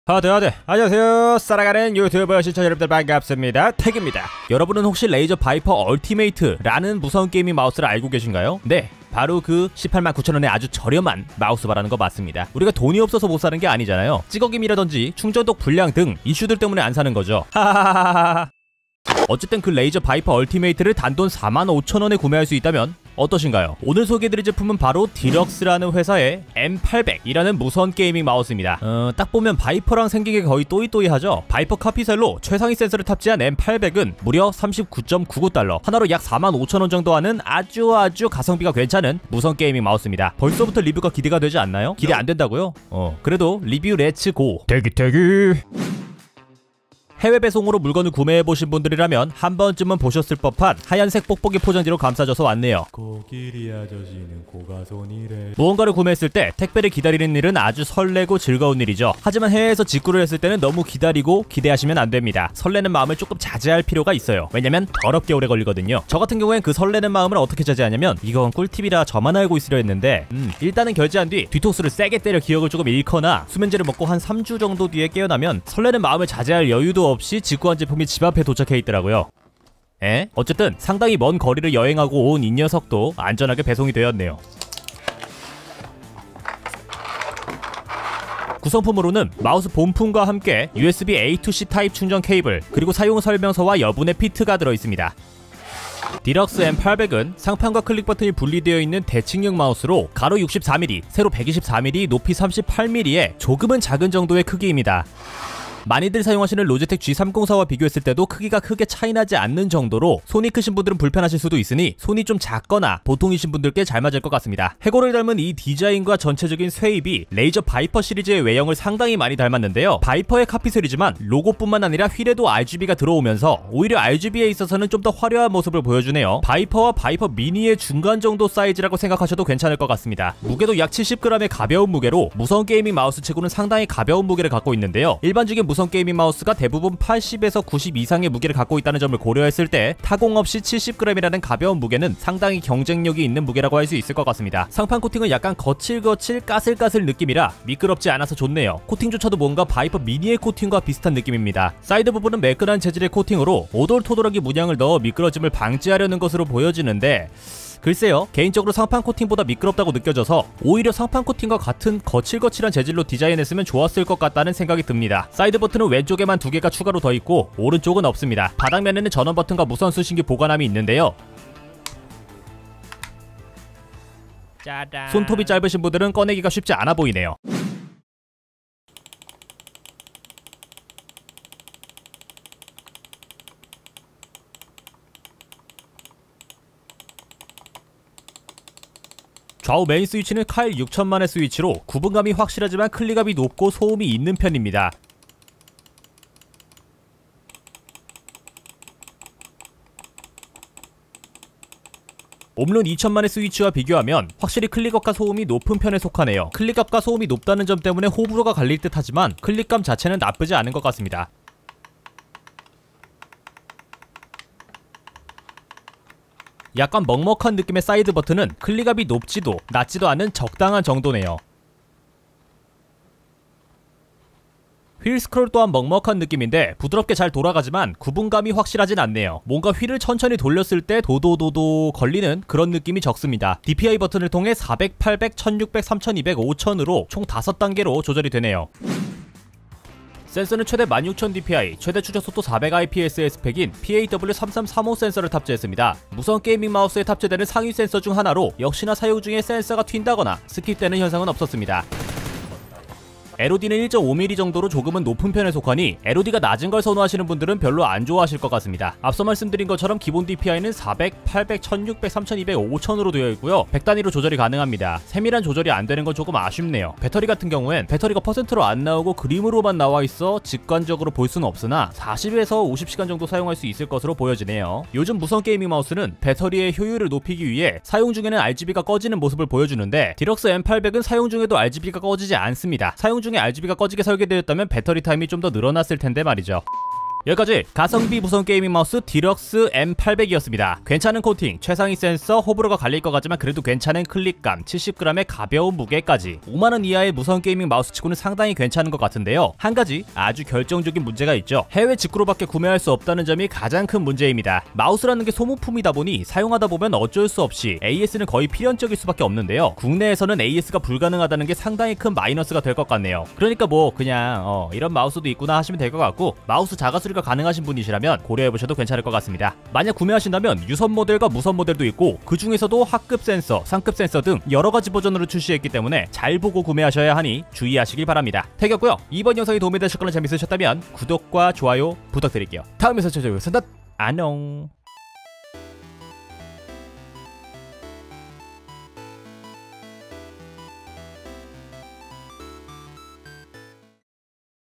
안녕하세요. 살아가는 유튜버 시청자 여러분들 반갑습니다. 택입니다. 여러분은 혹시 레이저 바이퍼 얼티메이트라는 무선 게이밍 마우스를 알고 계신가요? 네, 바로 그 189,000원의 아주 저렴한 마우스 말하는 거 맞습니다. 우리가 돈이 없어서 못 사는 게 아니잖아요. 찍어김이라든지 충전독 불량 등 이슈들 때문에 안 사는 거죠. 하하하하하. 어쨌든 그 레이저 바이퍼 얼티메이트를 단돈 45,000원에 구매할 수 있다면 어떠신가요? 오늘 소개해드릴 제품은 바로 디럭스라는 회사의 M800이라는 무선 게이밍 마우스입니다. 딱 보면 바이퍼랑 생긴 게 거의 또이또이하죠? 바이퍼 카피셀로 최상위 센서를 탑재한 M800은 무려 39.99달러, 하나로 약 45,000원 정도 하는 아주 가성비가 괜찮은 무선 게이밍 마우스입니다. 벌써부터 리뷰가 기대가 되지 않나요? 기대 안 된다고요? 그래도 리뷰 렛츠 고! 대기! 해외 배송으로 물건을 구매해보신 분들이라면 한 번쯤은 보셨을 법한 하얀색 뽁뽁이 포장지로 감싸져서 왔네요. 코끼리 아저씨는 고가손이래. 무언가를 구매했을 때 택배를 기다리는 일은 아주 설레고 즐거운 일이죠. 하지만 해외에서 직구를 했을 때는 너무 기다리고 기대하시면 안 됩니다. 설레는 마음을 조금 자제할 필요가 있어요. 왜냐면 더럽게 오래 걸리거든요. 저 같은 경우엔 그 설레는 마음을 어떻게 자제하냐면, 이건 꿀팁이라 저만 알고 있으려 했는데 일단은 결제한 뒤 뒤통수를 세게 때려 기억을 조금 잃거나 수면제를 먹고 한 3주 정도 뒤에 깨어나면 설레는 마음을 자제할 여유도 없이 직구한 제품이 집 앞에 도착해 있더라고요. 어쨌든 상당히 먼 거리를 여행하고 온 이 녀석도 안전하게 배송이 되었네요. 구성품으로는 마우스 본품과 함께 USB A to C 타입 충전 케이블, 그리고 사용 설명서와 여분의 피트가 들어있습니다. 디럭스 M800은 상판과 클릭 버튼이 분리되어 있는 대칭형 마우스로 가로 64mm, 세로 124mm, 높이 38mm의 조금은 작은 정도의 크기입니다. 많이들 사용하시는 로지텍 G304와 비교했을 때도 크기가 크게 차이나지 않는 정도로 손이 크신 분들은 불편하실 수도 있으니 손이 좀 작거나 보통이신 분들께 잘 맞을 것 같습니다. 해골을 닮은 이 디자인과 전체적인 쇄입이 레이저 바이퍼 시리즈의 외형을 상당히 많이 닮았는데요. 바이퍼의 카피셀이지만 로고뿐만 아니라 휠에도 RGB가 들어오면서 오히려 RGB에 있어서는 좀 더 화려한 모습을 보여주네요. 바이퍼와 바이퍼 미니의 중간 정도 사이즈라고 생각하셔도 괜찮을 것 같습니다. 무게도 약 70g의 가벼운 무게로 무선 게이밍 마우스 치고는 상당히 가벼운 무게를 갖고 있는데요. 일반적인 무선 게이밍 마우스가 대부분 80에서 90 이상의 무게를 갖고 있다는 점을 고려했을 때 타공 없이 70g이라는 가벼운 무게는 상당히 경쟁력이 있는 무게라고 할 수 있을 것 같습니다. 상판 코팅은 약간 거칠거칠 까슬까슬 느낌이라 미끄럽지 않아서 좋네요. 코팅조차도 뭔가 바이퍼 미니의 코팅과 비슷한 느낌입니다. 사이드 부분은 매끈한 재질의 코팅으로 오돌토돌하게 문양을 넣어 미끄러짐을 방지하려는 것으로 보여지는데, 글쎄요, 개인적으로 상판 코팅보다 미끄럽다고 느껴져서 오히려 상판 코팅과 같은 거칠거칠한 재질로 디자인했으면 좋았을 것 같다는 생각이 듭니다. 사이드 버튼은 왼쪽에만 2개가 추가로 더 있고 오른쪽은 없습니다. 바닥면에는 전원 버튼과 무선 수신기 보관함이 있는데요. 짜잔. 손톱이 짧으신 분들은 꺼내기가 쉽지 않아 보이네요. 좌우 메인 스위치는 카일 6000만의 스위치로 구분감이 확실하지만 클릭감이 높고 소음이 있는 편입니다. 옴룬 2000만의 스위치와 비교하면 확실히 클릭업과 소음이 높은 편에 속하네요. 클릭업과 소음이 높다는 점 때문에 호불호가 갈릴 듯 하지만 클릭감 자체는 나쁘지 않은 것 같습니다. 약간 먹먹한 느낌의 사이드 버튼은 클릭압이 높지도 낮지도 않은 적당한 정도네요. 휠 스크롤 또한 먹먹한 느낌인데 부드럽게 잘 돌아가지만 구분감이 확실하진 않네요. 뭔가 휠을 천천히 돌렸을 때 도도도도 걸리는 그런 느낌이 적습니다. DPI 버튼을 통해 400, 800, 1600, 3200, 5000으로 총 5단계로 조절이 되네요. 센서는 최대 16000dpi, 최대 추적 속도 400IPS의 스펙인 PAW3335 센서를 탑재했습니다. 무선 게이밍 마우스에 탑재되는 상위 센서 중 하나로 역시나 사용 중에 센서가 튄다거나 스킵되는 현상은 없었습니다. LOD는 1.5mm 정도로 조금은 높은 편에 속하니 LOD가 낮은 걸 선호하시는 분들은 별로 안 좋아하실 것 같습니다. 앞서 말씀드린 것처럼 기본 DPI는 400, 800, 1600, 3200, 5000으로 되어 있고요. 100단위로 조절이 가능합니다. 세밀한 조절이 안 되는 건 조금 아쉽네요. 배터리 같은 경우엔 배터리가 퍼센트로 안 나오고 그림으로만 나와 있어 직관적으로 볼 수는 없으나 40에서 50시간 정도 사용할 수 있을 것으로 보여지네요. 요즘 무선 게이밍 마우스는 배터리의 효율을 높이기 위해 사용 중에는 RGB가 꺼지는 모습을 보여주는데, 디럭스 M800은 사용 중에도 RGB가 꺼지지 않습니다. 사용 중에 RGB가 꺼지게 설계되었다면 배터리 타임이 좀 더 늘어났을 텐데 말이죠. 여기까지 가성비 무선 게이밍 마우스 디럭스 M800이었습니다. 괜찮은 코팅, 최상위 센서, 호불호가 갈릴 것 같지만 그래도 괜찮은 클릭감, 70g의 가벼운 무게까지 5만원 이하의 무선 게이밍 마우스치고는 상당히 괜찮은 것 같은데요. 한 가지 아주 결정적인 문제가 있죠. 해외 직구로밖에 구매할 수 없다는 점이 가장 큰 문제입니다. 마우스라는 게 소모품이다 보니 사용하다 보면 어쩔 수 없이 AS는 거의 필연적일 수밖에 없는데요. 국내에서는 AS가 불가능하다는 게 상당히 큰 마이너스가 될 것 같네요. 그러니까 뭐 그냥 이런 마우스도 있구나 하시면 될 것 같고, 마우스 자가수리가 가능하신 분이시라면 고려해보셔도 괜찮을 것 같습니다. 만약 구매하신다면 유선 모델과 무선 모델도 있고 그 중에서도 하급 센서, 상급 센서 등 여러가지 버전으로 출시했기 때문에 잘 보고 구매하셔야 하니 주의하시길 바랍니다. 태겼고요. 이번 영상이 도움이 되셨거나 재밌으셨다면 구독과 좋아요 부탁드릴게요. 다음 영상 찾아뵙겠습니다. 안녕.